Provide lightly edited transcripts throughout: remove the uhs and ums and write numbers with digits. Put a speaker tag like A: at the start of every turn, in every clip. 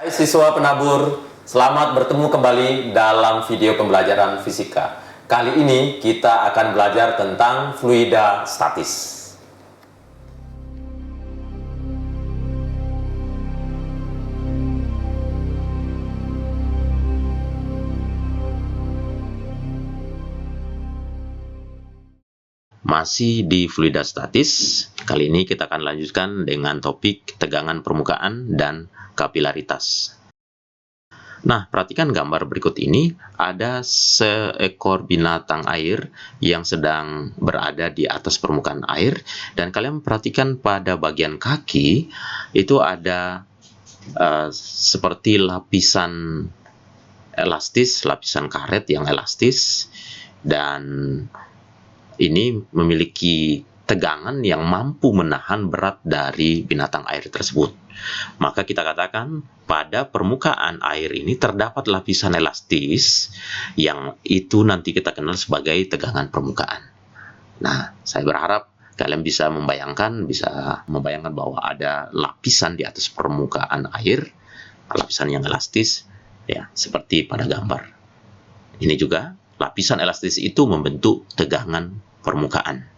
A: Hai siswa penabur, selamat bertemu kembali dalam video pembelajaran fisika. Kali ini kita akan belajar tentang fluida statis. Masih di fluida statis, kali ini kita akan lanjutkan dengan topik tegangan permukaan dan kapilaritas. Nah, perhatikan gambar berikut ini. Ada seekor binatang air yang sedang berada di atas permukaan air, dan kalian perhatikan pada bagian kaki itu ada seperti lapisan elastis, lapisan karet yang elastis, dan ini memiliki tegangan yang mampu menahan berat dari binatang air tersebut. Maka kita katakan pada permukaan air ini terdapat lapisan elastis yang itu nanti kita kenal sebagai tegangan permukaan. Nah, saya berharap kalian bisa membayangkan bahwa ada lapisan di atas permukaan air, lapisan yang elastis, ya, seperti pada gambar. Ini juga lapisan elastis itu membentuk tegangan permukaan.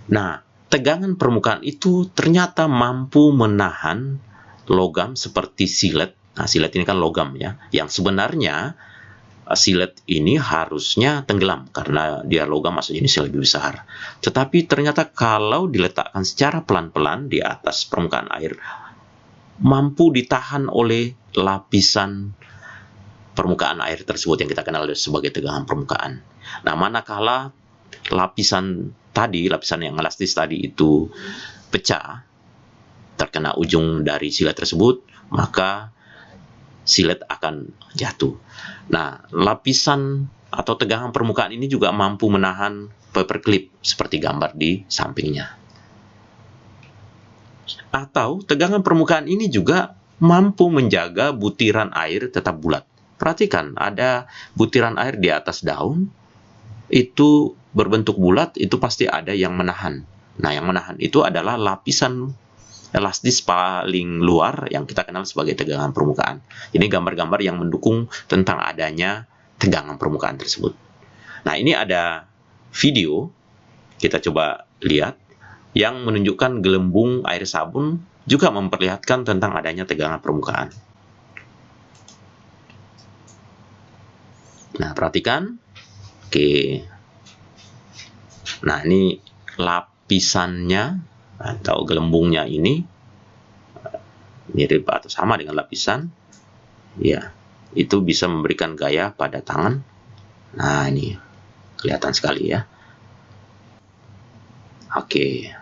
A: Nah, tegangan permukaan itu ternyata mampu menahan logam seperti silet. Nah, silet ini kan logam ya, yang sebenarnya silet ini harusnya tenggelam karena dia logam masa jenisnya lebih besar. Tetapi ternyata kalau diletakkan secara pelan-pelan di atas permukaan air, mampu ditahan oleh lapisan permukaan air tersebut yang kita kenal sebagai tegangan permukaan. Nah, manakala lapisan yang elastis tadi itu pecah, terkena ujung dari silet tersebut, maka silet akan jatuh. Nah, lapisan atau tegangan permukaan ini juga mampu menahan paperclip seperti gambar di sampingnya. Atau tegangan permukaan ini juga mampu menjaga butiran air tetap bulat. Perhatikan, ada butiran air di atas daun, itu berbentuk bulat, itu pasti ada yang menahan. Nah, yang menahan itu adalah lapisan elastis paling luar yang kita kenal sebagai tegangan permukaan. Ini gambar-gambar yang mendukung tentang adanya tegangan permukaan tersebut. Nah, ini ada video, kita coba lihat, yang menunjukkan gelembung air sabun juga memperlihatkan tentang adanya tegangan permukaan. Nah, perhatikan. Oke. Nah, ini lapisannya atau gelembungnya ini mirip atau sama dengan lapisan. Ya, itu bisa memberikan gaya pada tangan. Nah, ini kelihatan sekali ya. Oke.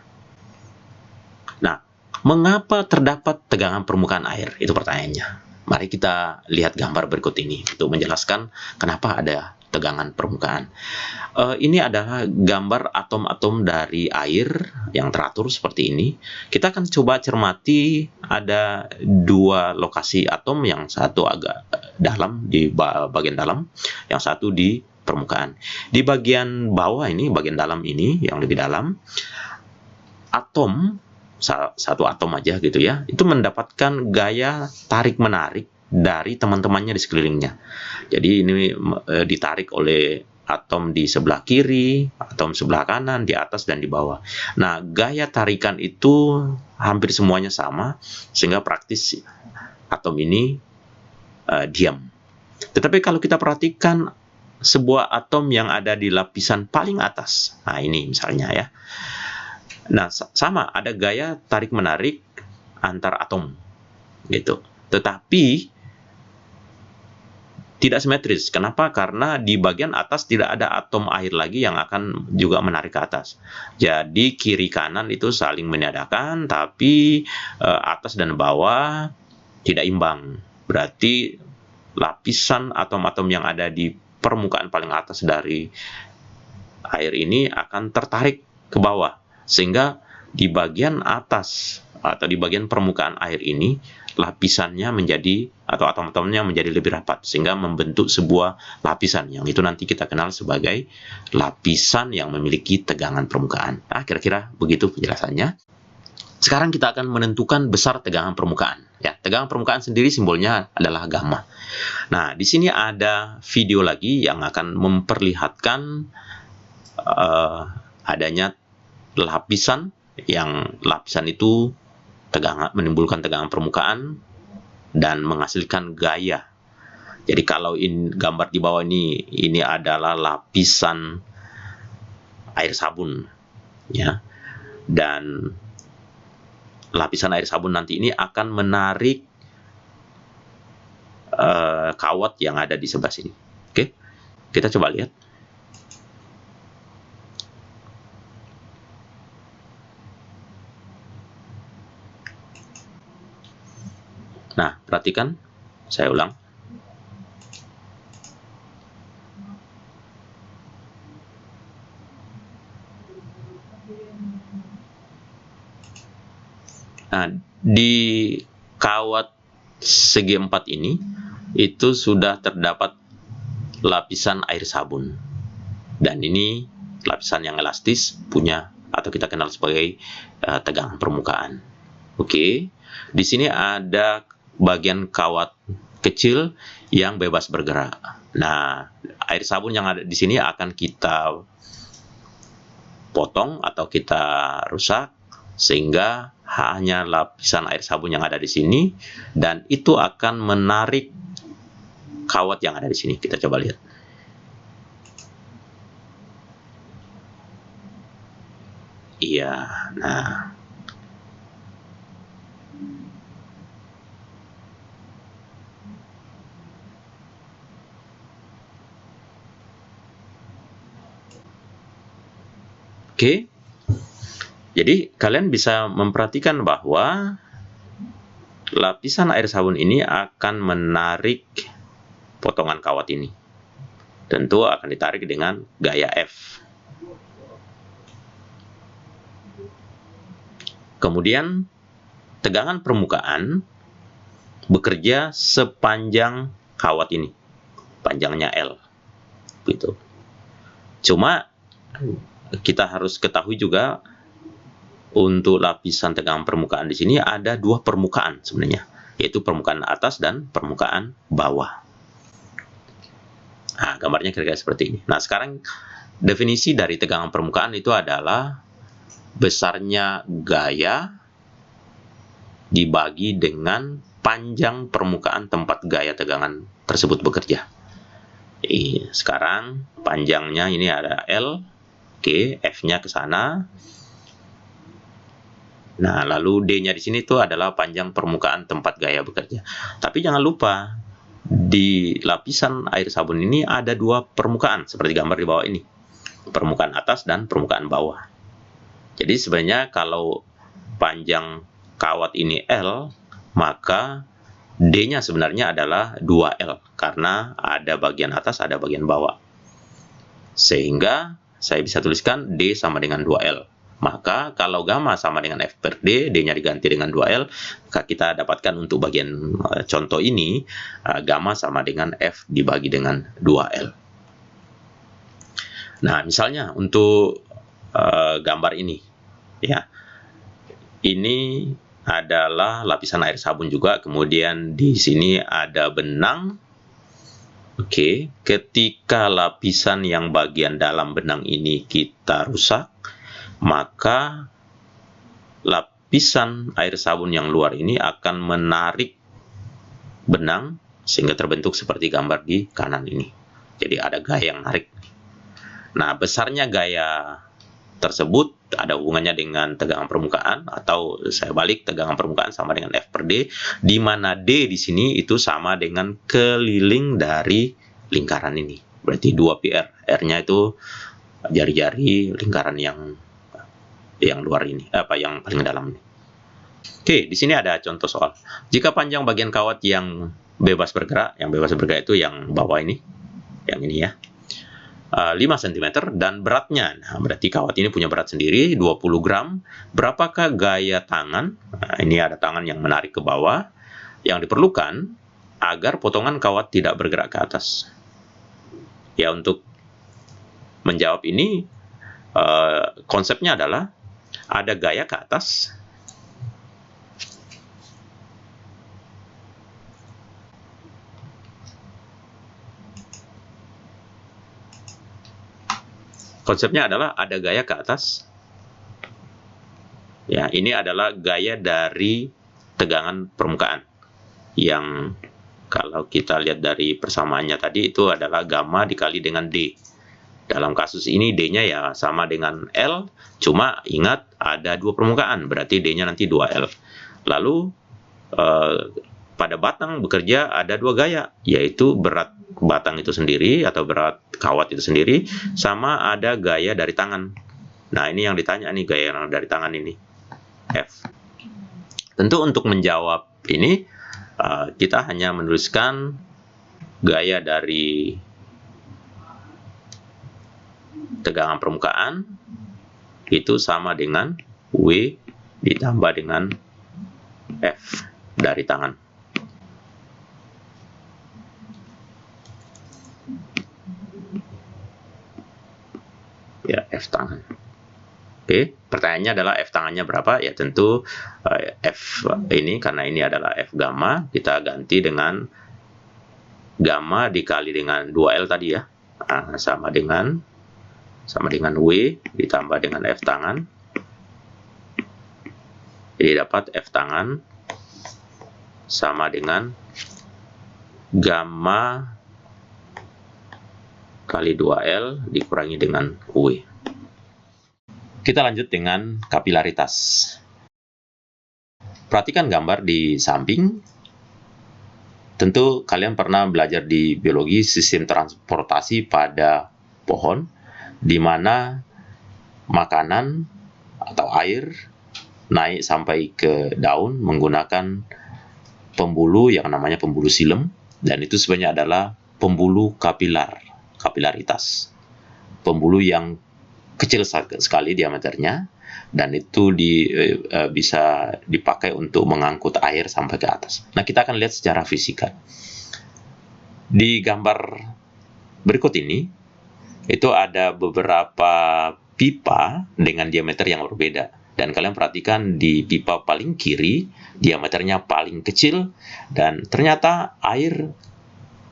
A: Nah, mengapa terdapat tegangan permukaan air? Itu pertanyaannya. Mari kita lihat gambar berikut ini untuk menjelaskan kenapa ada tegangan permukaan. Ini adalah gambar atom-atom dari air yang teratur seperti ini. Kita akan coba cermati ada dua lokasi atom, yang satu agak dalam, di bagian dalam, yang satu di permukaan. Di bagian bawah ini, bagian dalam ini, yang lebih dalam, atom, satu atom aja gitu ya, itu mendapatkan gaya tarik-menarik dari teman-temannya di sekelilingnya. Jadi ini ditarik oleh atom di sebelah kiri, atom sebelah kanan, di atas dan di bawah. Nah, gaya tarikan itu hampir semuanya sama, sehingga praktis atom ini diam. Tetapi kalau kita perhatikan sebuah atom yang ada di lapisan paling atas, nah ini misalnya ya. Nah, sama ada gaya tarik-menarik antar atom gitu. Tetapi tidak simetris. Kenapa? Karena di bagian atas tidak ada atom air lagi yang akan juga menarik ke atas. Jadi kiri kanan itu saling meniadakan, tapi atas dan bawah tidak imbang. Berarti lapisan atom-atom yang ada di permukaan paling atas dari air ini akan tertarik ke bawah. Sehingga di bagian atas atau di bagian permukaan air ini lapisannya menjadi, atau atom-atomnya menjadi lebih rapat, sehingga membentuk sebuah lapisan yang itu nanti kita kenal sebagai lapisan yang memiliki tegangan permukaan. Nah, kira-kira begitu penjelasannya. Sekarang kita akan menentukan besar tegangan permukaan. Ya, tegangan permukaan sendiri simbolnya adalah gamma. Nah, di sini ada video lagi yang akan memperlihatkan adanya lapisan, yang lapisan itu menimbulkan tegangan permukaan dan menghasilkan gaya. Jadi kalau gambar di bawah ini adalah lapisan air sabun, ya. Dan lapisan air sabun nanti ini akan menarik kawat yang ada di sebelah sini. Oke, kita coba lihat. Nah, perhatikan, saya ulang. Nah, di kawat segi 4 ini, itu sudah terdapat lapisan air sabun. Dan ini lapisan yang elastis, punya atau kita kenal sebagai tegangan permukaan. Oke, di sini ada bagian kawat kecil yang bebas bergerak. Nah, air sabun yang ada di sini akan kita potong atau kita rusak, sehingga hanya lapisan air sabun yang ada di sini, dan itu akan menarik kawat yang ada di sini. Kita coba lihat. Iya, nah. Oke. Jadi kalian bisa memperhatikan bahwa lapisan air sabun ini akan menarik potongan kawat ini. Tentu akan ditarik dengan gaya F. Kemudian tegangan permukaan bekerja sepanjang kawat ini. Panjangnya L. Gitu. Cuma kita harus ketahui juga, untuk lapisan tegangan permukaan di sini ada dua permukaan sebenarnya, yaitu permukaan atas dan permukaan bawah. Nah, gambarnya kira-kira seperti ini. Nah, sekarang definisi dari tegangan permukaan itu adalah besarnya gaya dibagi dengan panjang permukaan tempat gaya tegangan tersebut bekerja. Sekarang panjangnya ini ada L, oke, F-nya ke sana. Nah, lalu D-nya di sini itu adalah panjang permukaan tempat gaya bekerja. Tapi jangan lupa, di lapisan air sabun ini ada dua permukaan, seperti gambar di bawah ini. Permukaan atas dan permukaan bawah. Jadi sebenarnya kalau panjang kawat ini L, maka D-nya sebenarnya adalah 2L, karena ada bagian atas, ada bagian bawah. Sehingga saya bisa tuliskan D sama dengan 2L. Maka kalau gamma sama dengan F per D, D-nya diganti dengan 2L, maka kita dapatkan untuk bagian contoh ini, gamma sama dengan F dibagi dengan 2L. Nah, misalnya untuk gambar ini, ya, ini adalah lapisan air sabun juga, kemudian di sini ada benang. Oke, ketika lapisan yang bagian dalam benang ini kita rusak, maka lapisan air sabun yang luar ini akan menarik benang sehingga terbentuk seperti gambar di kanan ini. Jadi ada gaya yang narik. Nah, besarnya gaya tersebut ada hubungannya dengan tegangan permukaan, atau saya balik, tegangan permukaan sama dengan F per D, di mana D di sini itu sama dengan keliling dari lingkaran ini. Berarti 2πr. R-nya itu jari-jari lingkaran yang luar ini, yang paling dalam ini. Oke, di sini ada contoh soal. Jika panjang bagian kawat yang bebas bergerak itu yang bawah ini, yang ini ya, 5 cm, dan beratnya, nah berarti kawat ini punya berat sendiri, 20 gram. Berapakah gaya tangan? Nah, ini ada tangan yang menarik ke bawah, yang diperlukan agar potongan kawat tidak bergerak ke atas. Ya, untuk menjawab ini, konsepnya adalah ada gaya ke atas, Konsepnya adalah ada gaya ke atas. Ya, ini adalah gaya dari tegangan permukaan. Yang kalau kita lihat dari persamaannya tadi itu adalah gamma dikali dengan D. Dalam kasus ini D-nya ya sama dengan L, cuma ingat ada dua permukaan, berarti D-nya nanti 2L. Lalu pada batang bekerja ada dua gaya, yaitu berat batang itu sendiri atau berat kawat itu sendiri, sama ada gaya dari tangan. Nah, ini yang ditanya nih, gaya dari tangan ini, F. Tentu untuk menjawab ini, kita hanya menuliskan gaya dari tegangan permukaan itu sama dengan W ditambah dengan F dari tangan. Ya, F tangan. Oke, pertanyaannya adalah F tangannya berapa? Ya tentu F ini, karena ini adalah F gamma, kita ganti dengan gamma dikali dengan 2L tadi ya. Nah, sama dengan W ditambah dengan F tangan. Jadi dapat F tangan sama dengan gamma kali 2L dikurangi dengan W. Kita lanjut dengan kapilaritas. Perhatikan gambar di samping. Tentu kalian pernah belajar di biologi sistem transportasi pada pohon, di mana makanan atau air naik sampai ke daun menggunakan pembuluh yang namanya pembuluh silem, dan itu sebenarnya adalah pembuluh kapilaritas. Pembuluh yang kecil sekali diameternya, dan itu bisa dipakai untuk mengangkut air sampai ke atas. Nah, kita akan lihat secara fisika. Di gambar berikut ini, itu ada beberapa pipa dengan diameter yang berbeda. Dan kalian perhatikan di pipa paling kiri, diameternya paling kecil, dan ternyata air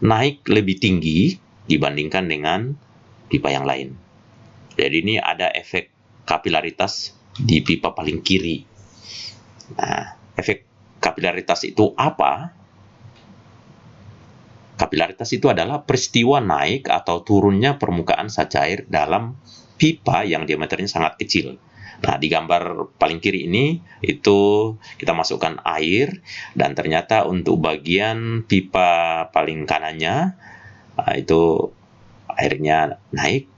A: naik lebih tinggi dibandingkan dengan pipa yang lain. Jadi ini ada efek kapilaritas di pipa paling kiri. Nah, efek kapilaritas itu apa? Kapilaritas itu adalah peristiwa naik atau turunnya permukaan zat cair dalam pipa yang diameternya sangat kecil. Nah, di gambar paling kiri ini, itu kita masukkan air, dan ternyata untuk bagian pipa paling kanannya, itu airnya naik.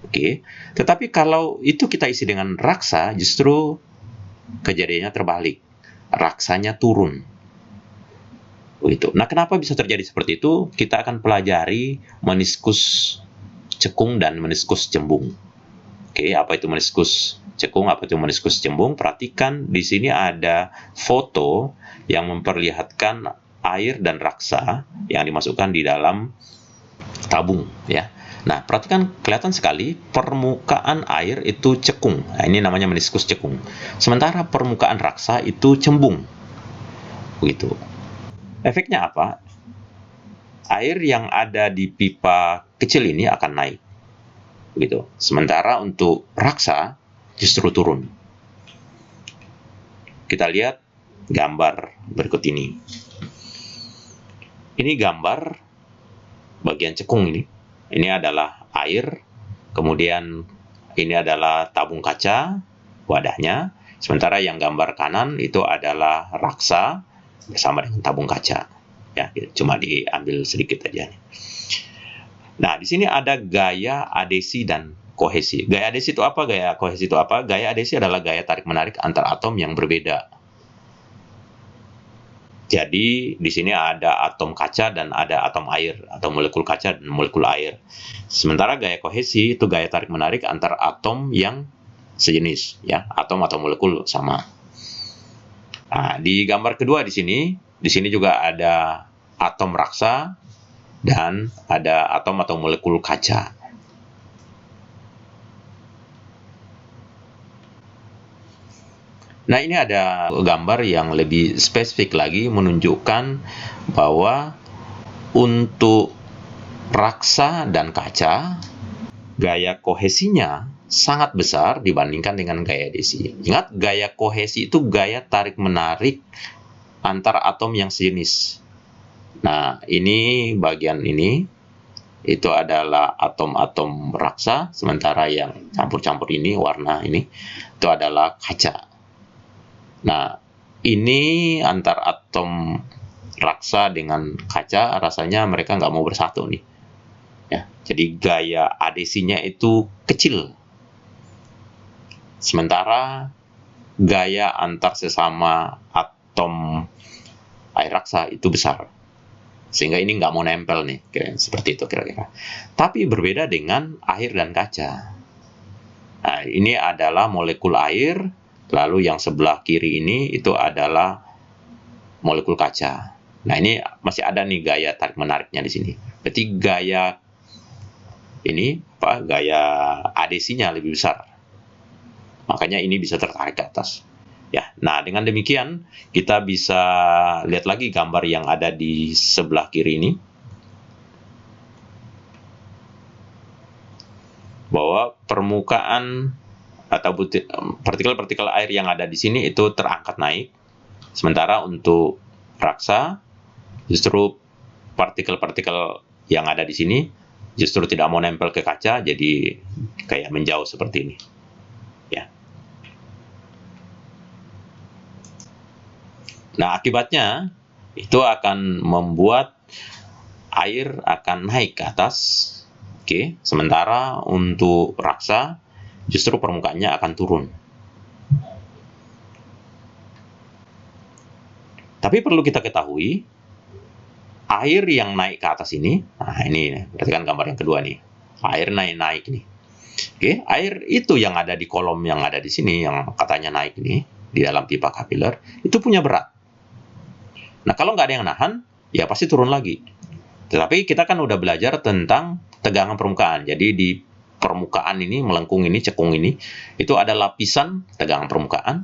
A: Oke, tetapi kalau itu kita isi dengan raksa, justru kejadiannya terbalik. Raksanya turun. Begitu. Nah, kenapa bisa terjadi seperti itu? Kita akan pelajari meniskus cekung dan meniskus cembung. Oke, apa itu meniskus cekung, apa itu meniskus cembung? Perhatikan di sini ada foto yang memperlihatkan air dan raksa yang dimasukkan di dalam tabung, ya. Nah, perhatikan, kelihatan sekali permukaan air itu cekung. Nah, ini namanya meniskus cekung. Sementara permukaan raksa itu cembung. Begitu. Efeknya apa? Air yang ada di pipa kecil ini akan naik. Begitu. Sementara untuk raksa justru turun. Kita lihat gambar berikut ini. Ini gambar bagian cekung ini. Ini adalah air, kemudian ini adalah tabung kaca, wadahnya. Sementara yang gambar kanan itu adalah raksa bersama dengan tabung kaca. Ya, cuma diambil sedikit aja. Nah, di sini ada gaya adesi dan kohesi. Gaya adesi itu apa? Gaya kohesi itu apa? Gaya adesi adalah gaya tarik-menarik antar atom yang berbeda. Jadi, di sini ada atom kaca dan ada atom air, atau molekul kaca dan molekul air. Sementara gaya kohesi itu gaya tarik-menarik antar atom yang sejenis, ya, atom atau molekul sama. Nah, di gambar kedua di sini juga ada atom raksa dan ada atom atau molekul kaca. Nah, ini ada gambar yang lebih spesifik lagi menunjukkan bahwa untuk raksa dan kaca gaya kohesinya sangat besar dibandingkan dengan gaya adesi. Ingat, gaya kohesi itu gaya tarik-menarik antar atom yang sejenis. Nah, ini bagian ini, itu adalah atom-atom raksa, sementara yang campur-campur ini, warna ini, itu adalah kaca. Nah, ini antar atom raksa dengan kaca, rasanya mereka nggak mau bersatu nih. Ya, jadi gaya adesinya itu kecil. Sementara gaya antar sesama atom air raksa itu besar. Sehingga ini nggak mau nempel nih, seperti itu kira-kira. Tapi berbeda dengan air dan kaca. Nah, ini adalah molekul air, lalu yang sebelah kiri ini itu adalah molekul kaca. Nah, ini masih ada nih gaya tarik-menariknya di sini. Berarti gaya ini, gaya adesinya lebih besar. Makanya ini bisa tertarik ke atas. Ya, nah dengan demikian kita bisa lihat lagi gambar yang ada di sebelah kiri ini. Bahwa permukaan atau partikel-partikel air yang ada di sini itu terangkat naik. Sementara untuk raksa, justru partikel-partikel yang ada di sini justru tidak mau nempel ke kaca, jadi kayak menjauh seperti ini. Ya. Nah, akibatnya itu akan membuat air akan naik ke atas. Oke, sementara untuk raksa justru permukaannya akan turun. Tapi perlu kita ketahui, air yang naik ke atas ini, nah ini berarti kan gambar yang kedua nih. Air naik nih. Oke, air itu yang ada di kolom yang ada di sini, yang katanya naik nih, di dalam pipa kapiler, itu punya berat. Nah, kalau nggak ada yang nahan, ya pasti turun lagi. Tetapi kita kan udah belajar tentang tegangan permukaan. Jadi di permukaan ini, melengkung ini, cekung ini, itu ada lapisan tegangan permukaan,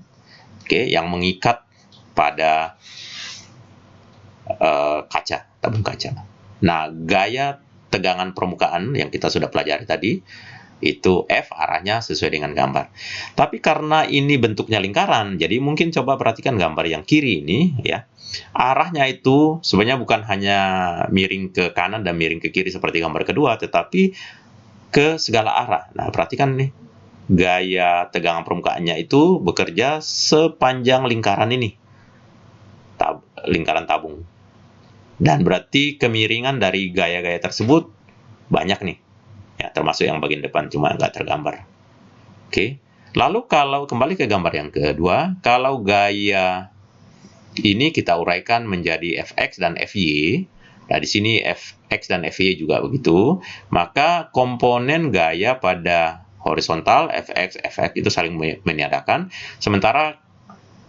A: oke, yang mengikat pada kaca, tabung kaca. Nah, gaya tegangan permukaan yang kita sudah pelajari tadi, itu F arahnya sesuai dengan gambar. Tapi karena ini bentuknya lingkaran, jadi mungkin coba perhatikan gambar yang kiri ini, ya. Arahnya itu sebenarnya bukan hanya miring ke kanan dan miring ke kiri seperti gambar kedua, tetapi ke segala arah. Nah, perhatikan nih, gaya tegangan permukaannya itu bekerja sepanjang lingkaran ini, lingkaran tabung. Dan berarti kemiringan dari gaya-gaya tersebut banyak nih. Ya, termasuk yang bagian depan cuma nggak tergambar. Oke. Lalu kalau kembali ke gambar yang kedua, kalau gaya ini kita uraikan menjadi Fx dan Fy. Nah, di sini Fx dan Fy juga begitu. Maka komponen gaya pada horizontal Fx, Fx itu saling meniadakan. Sementara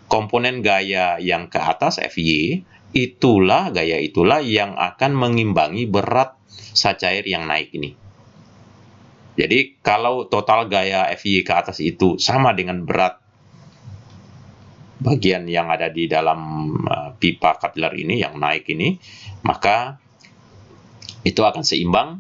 A: komponen gaya yang ke atas Fy, gaya itulah yang akan mengimbangi berat sacair yang naik ini. Jadi kalau total gaya Fy ke atas itu sama dengan berat bagian yang ada di dalam pipa kapiler ini, yang naik ini, maka itu akan seimbang.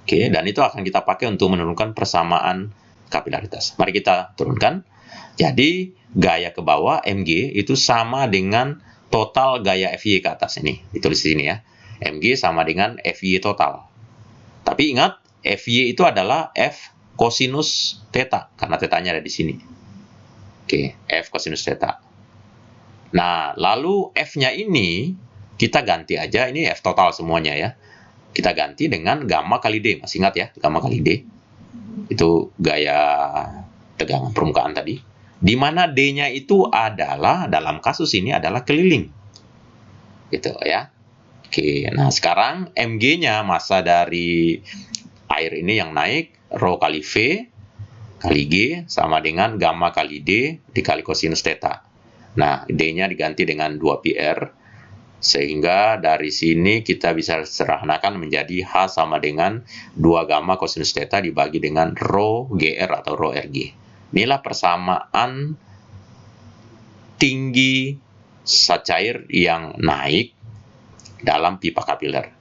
A: Oke, dan itu akan kita pakai untuk menurunkan persamaan kapilaritas. Mari kita turunkan. Jadi gaya ke bawah Mg itu sama dengan total gaya Fy ke atas ini. Ditulis di sini ya. Mg sama dengan Fy total. Tapi ingat, Fy itu adalah F kosinus theta, karena tetanya ada di sini. Oke, F kosinus theta. Nah, lalu F-nya ini kita ganti aja, ini F total semuanya ya. Kita ganti dengan gamma kali D, masih ingat ya, gamma kali D. Itu gaya tegangan permukaan tadi. Di mana D-nya itu adalah, dalam kasus ini adalah keliling. Gitu ya. Oke, nah sekarang Mg-nya, massa dari air ini yang naik, rho kali V kali G sama dengan gamma kali D dikali kosinus theta. Nah, D-nya diganti dengan 2πr, sehingga dari sini kita bisa sederhanakan menjadi H sama dengan 2 gamma kosinus theta dibagi dengan rho GR atau rho RG. Inilah persamaan tinggi sacair yang naik dalam pipa kapiler.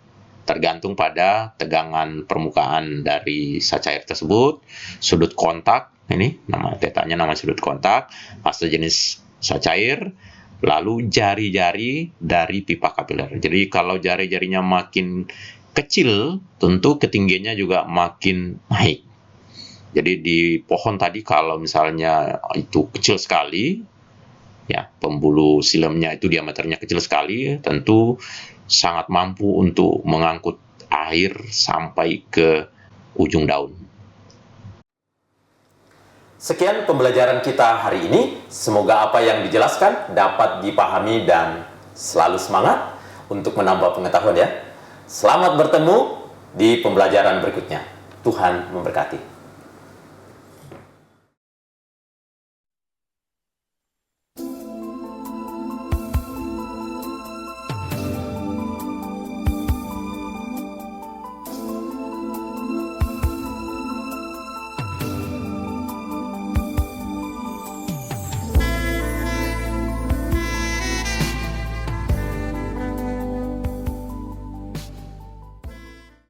A: tergantung pada tegangan permukaan dari saca air tersebut, sudut kontak, ini nama tetanya nama sudut kontak, fase jenis saca air, lalu jari-jari dari pipa kapiler. Jadi kalau jari-jarinya makin kecil, tentu ketinggiannya juga makin naik. Jadi di pohon tadi kalau misalnya itu kecil sekali, ya pembuluh silemnya itu diameternya kecil sekali, tentu sangat mampu untuk mengangkut air sampai ke ujung daun.
B: Sekian pembelajaran kita hari ini. Semoga apa yang dijelaskan dapat dipahami dan selalu semangat untuk menambah pengetahuan ya. Selamat bertemu di pembelajaran berikutnya. Tuhan memberkati.